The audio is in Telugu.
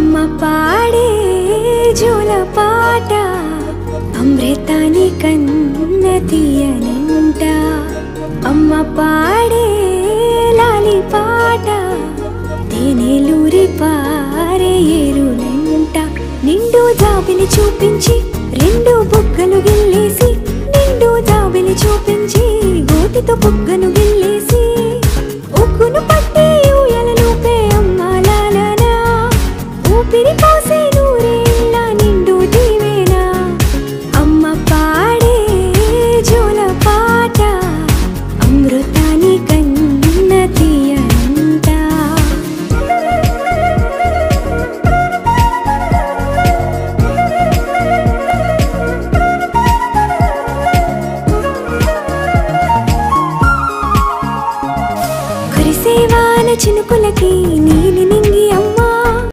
అమ్మ పాడే జోల పాట అమృతాని కన్న తీయనంట అమ్మ పాడే లాలి పాట తేనెలూరి పారే ఏరులంట నిండు జాబిలి చూపించి రెండు బుగ్గలు గిల్లేసి నిండు జాబిలి చూపించి గోటితో బుగ్గను